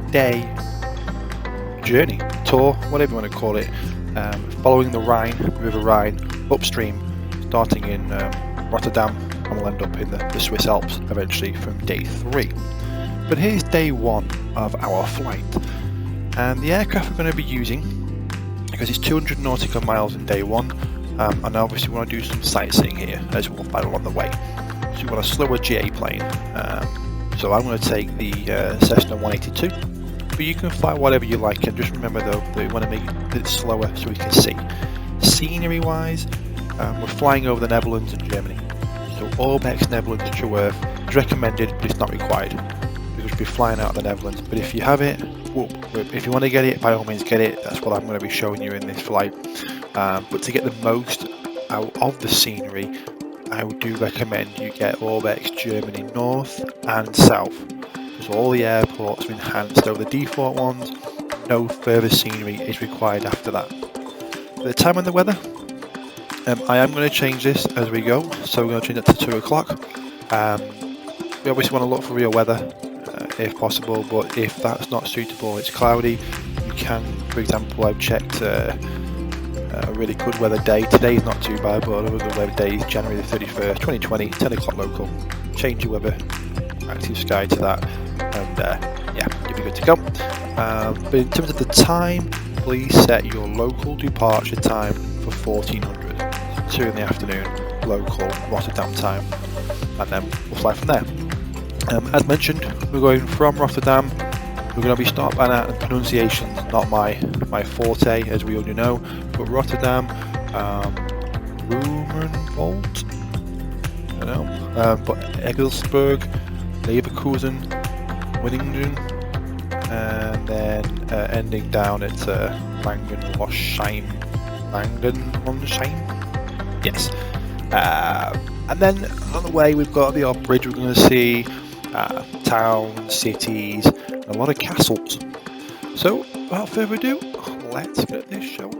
3-day journey, tour, whatever you want to call it, following the Rhine, River Rhine, upstream, starting in Rotterdam, and we'll end up in the Swiss Alps eventually from day 3. But here's day 1 of our flight, and the aircraft we're going to be using, because it's 200 nautical miles in day 1, and obviously we want to do some sightseeing here as well along the way. So we want a slower GA plane, so I'm going to take the Cessna 182, but you can fly whatever you like, and just remember though that you want to make it slower so we can see. Scenery wise, we're flying over the Netherlands and Germany, so Orbex Netherlands and True Earth is recommended, but it's not required, because we'll be flying out of the Netherlands. But if you have it, if you want to get it, by all means get it. That's what I'm going to be showing you in this flight. But to get the most out of the scenery, I do recommend you get Orbex Germany North and South, because all the airports are enhanced over the default ones. No further scenery is required after that. The time and the weather, I am going to change this as we go, so we're going to change it to 2 o'clock. We obviously want to look for real weather if possible, but if that's not suitable, it's cloudy, you can, for example, I've checked a really good weather day. Today is not too bad, but another good weather day is January the 31st, 2020, 10 o'clock local. Change your weather, active sky to that, and yeah, you'll be good to go. But in terms of the time, please set your local departure time for 1400, 2 in the afternoon, local Rotterdam time, and then we'll fly from there. As mentioned, we're going from Rotterdam. We're going to be stopping at pronunciations, not my forte, as we already know, but Rotterdam, Rumenvolt, I don't know, but Egelsberg, Leverkusen, Winningen, and then ending down at Langenlosheim. Yes. And then on the way we've got the odd bridge. We're going to see towns, cities, and a lot of castles. So without further ado, let's get this show on.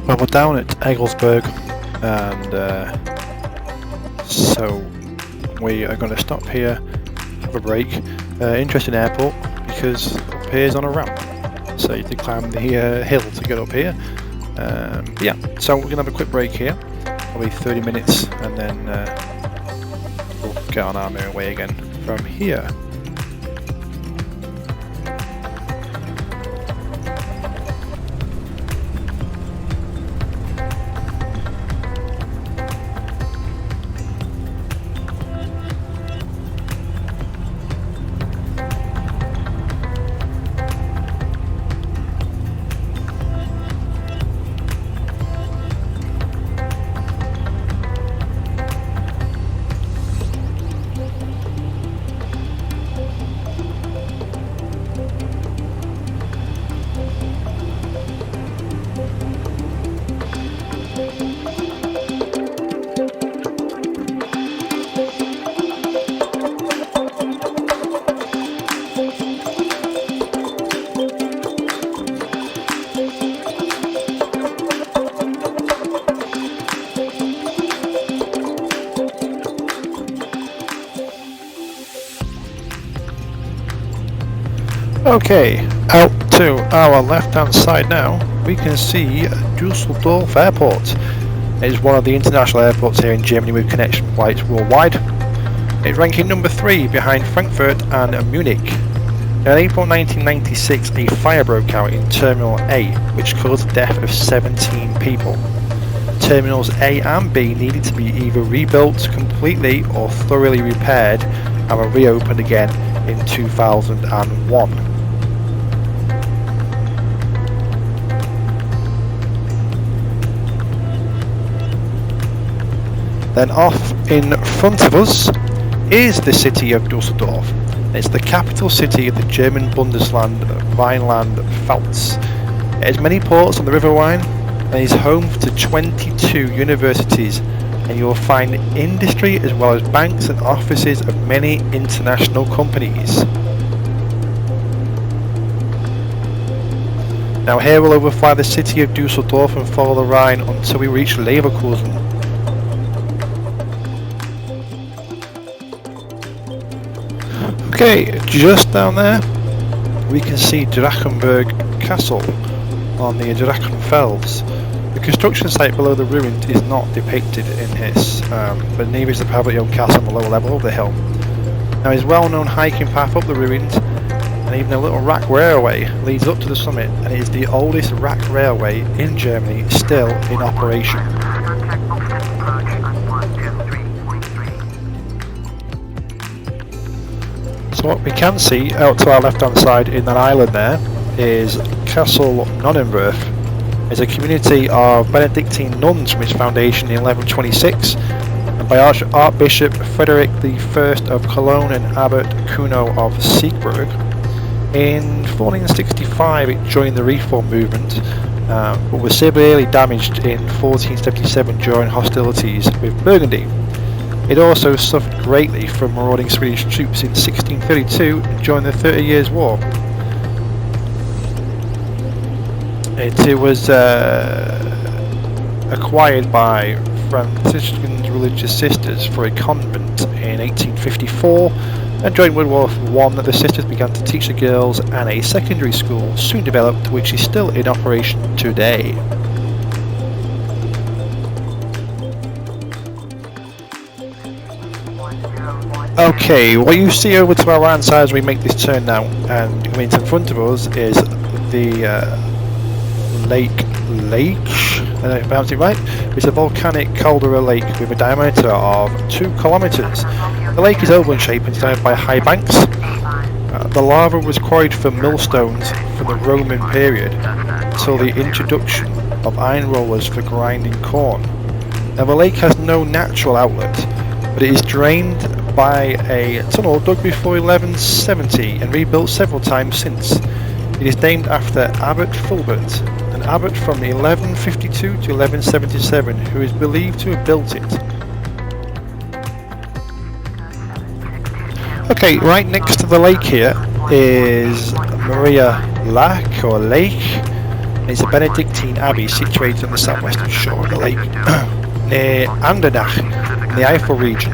Well, we're down at Egglesberg, and so we are going to stop here, have a break. Interesting airport because up here is on a ramp, so you have to climb the hill to get up here. Yeah, so we're going to have a quick break here, probably 30 minutes, and then we'll get on our merry way again from here. Okay, out to our left hand side now, we can see Dusseldorf Airport. It is one of the international airports here in Germany with connection flights worldwide. It's ranking number 3 behind Frankfurt and Munich. Now, in April 1996, a fire broke out in Terminal A, which caused the death of 17 people. Terminals A and B needed to be either rebuilt completely or thoroughly repaired and were reopened again in 2001. Then off in front of us is the city of Dusseldorf. It's the capital city of the German Bundesland Rhineland-Pfalz. It has many ports on the River Rhine and is home to 22 universities, and you will find industry as well as banks and offices of many international companies. Now here we'll overfly the city of Dusseldorf and follow the Rhine until we reach Leverkusen. Okay, just down there we can see Drachenberg Castle on the Drachenfels. The construction site below the ruins is not depicted in this, but neither is the privately owned castle on the lower level of the hill. Now his well-known hiking path up the ruins and even a little rack railway leads up to the summit, and it is the oldest rack railway in Germany still in operation. So what we can see out to our left hand side in that island there is Castle Nonnenwerf. It's a community of Benedictine nuns from its foundation in 1126 and by Archbishop Frederick I of Cologne and Abbot Kuno of Siegburg. In 1465 it joined the Reform movement, but was severely damaged in 1477 during hostilities with Burgundy. It also suffered greatly from marauding Swedish troops in 1632 during the 30 Years' War. It was acquired by Franciscan religious sisters for a convent in 1854, and during World War I the sisters began to teach the girls, and a secondary school soon developed which is still in operation today. Okay, what you see over to our right side as we make this turn now and in front of us is the Lake, I don't know if I pronounced it right. It's a volcanic caldera lake with a diameter of 2 kilometers. The lake is oval in shape and surrounded by high banks. The lava was quarried from millstones from the Roman period until the introduction of iron rollers for grinding corn. Now the lake has no natural outlet, but it is drained by a tunnel dug before 1170 and rebuilt several times since. It is named after Abbot Fulbert, an abbot from 1152 to 1177 who is believed to have built it. Okay, right next to the lake here is Maria Lake or Lake. and is a Benedictine abbey situated on the southwestern shore of the lake, near Andernach, in the Eifel region.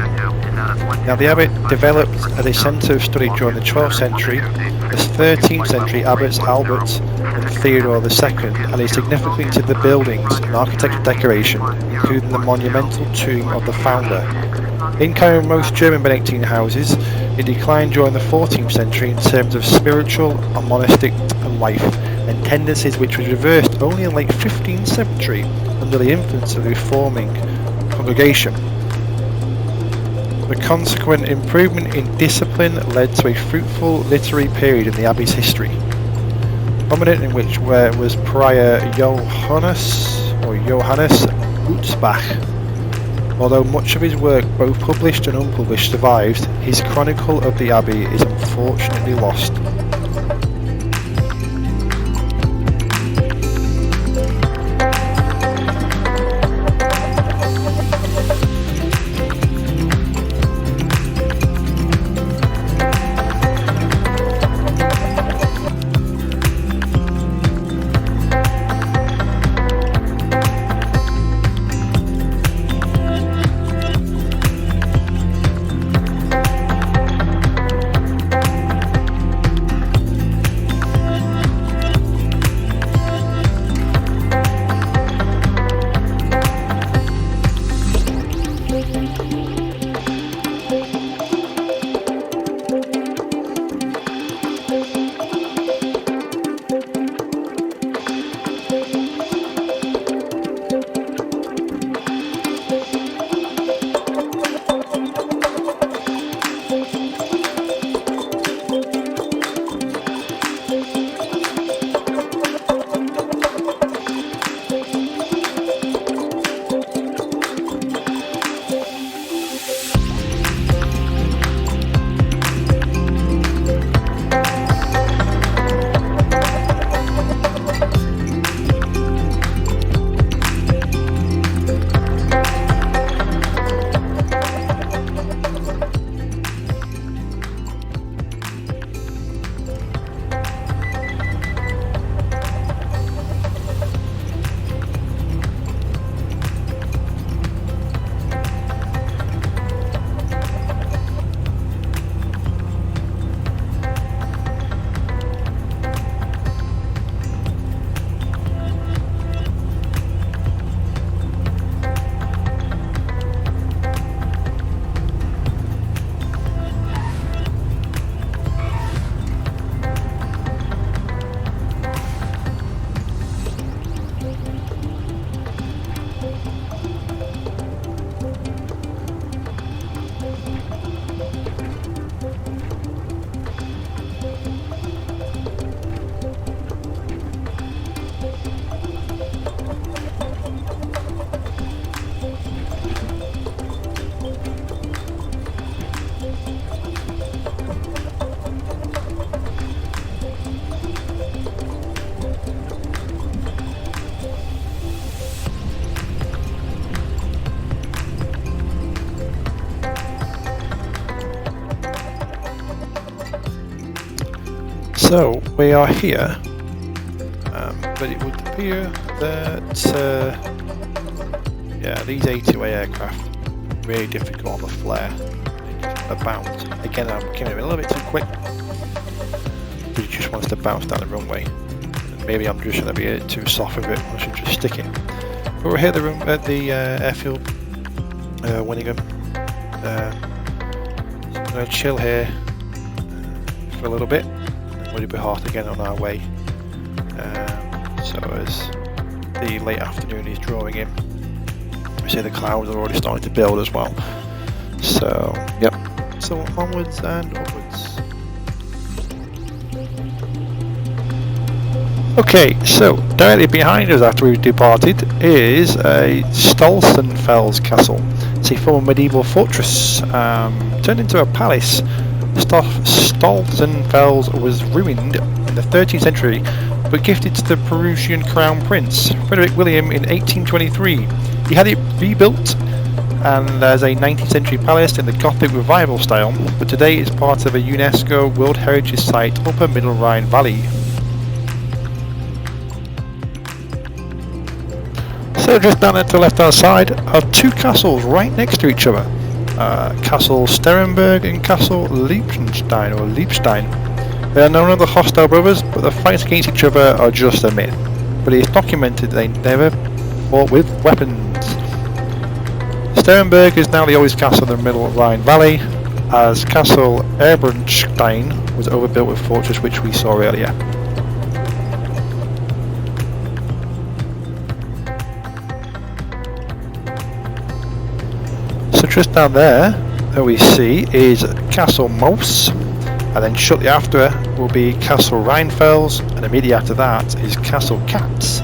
Now, the abbey developed as a centre of study during the 12th century as 13th century abbots Albert and Theodore II, and is significant to the buildings and architectural decoration, including the monumental tomb of the founder. In common with most German Benedictine houses, it declined during the 14th century in terms of spiritual and monastic life, and tendencies which was reversed only in late 15th century under the influence of the reforming congregation. The consequent improvement in discipline led to a fruitful literary period in the abbey's history, prominent in which was Prior Johannes Utzbach. Although much of his work, both published and unpublished, survives, his chronicle of the abbey is unfortunately lost. So we are here, but it would appear that yeah, these A2A aircraft are really difficult on the flare. They just want to bounce. Again, I'm getting a little bit too quick, but it just wants to bounce down the runway. And maybe I'm just going to be a bit too soft with it. I should just stick it. But we're here at the airfield, Winningham. So I'm going to chill here for a little bit. We'll be hot again on our way. So as the late afternoon is drawing in, we see the clouds are already starting to build as well. So yep, so onwards and upwards. Okay, so directly behind us after we've departed is a Stolzenfels castle. It's a former medieval fortress turned into a palace. Stolzenfels was ruined in the 13th century but gifted to the Prussian Crown Prince Frederick William in 1823. He had it rebuilt and as a 19th century palace in the Gothic revival style, but today it's part of a UNESCO World Heritage Site, Upper Middle Rhine Valley. So just down there to the left hand side are two castles right next to each other. Castle Sterenberg and Castle Liechtenstein or Liebstein. They are known as the hostile brothers, but the fights against each other are just a myth. But it is documented they never fought with weapons. Sterenberg is now the oldest castle in the middle Rhine Valley, as Castle Erbernstein was overbuilt with fortress which we saw earlier. So just down there that we see is Castle Moos, and then shortly after will be Castle Rheinfels, and immediately after that is Castle Katz.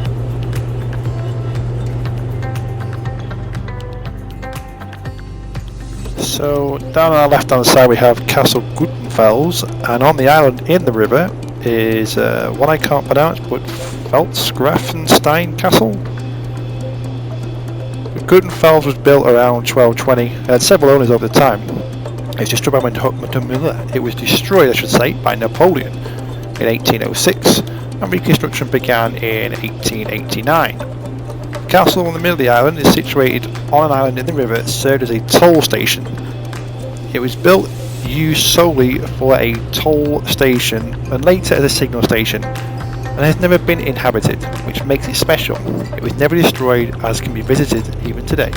So down on our left hand side we have Castle Gutenfels, and on the island in the river is one I can't pronounce, but Flightsimtoday Castle. Gutenfels was built around 1220 and had several owners over the time. It was destroyed by It was destroyed, I should say, by Napoleon in 1806, and reconstruction began in 1889. The castle in the middle of the island is situated on an island in the river that served as a toll station. It was built used solely for a toll station and later as a signal station, and has never been inhabited, which makes it special. It was never destroyed, as can be visited even today.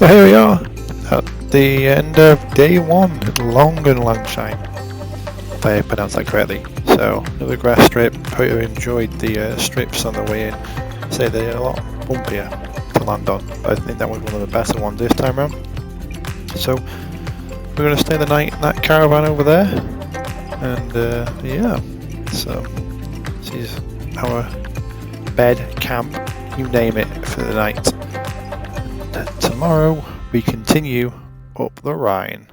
So here we are at the end of day one at Langenlandschein, if I pronounced that correctly. So another grass strip. Hope you enjoyed the strips on the way in. Say they a lot. bumpier to land on. But I think that was one of the better ones this time around. So we're going to stay the night in that caravan over there, and yeah, so this is our bed, camp, you name it, for the night. And tomorrow we continue up the Rhine.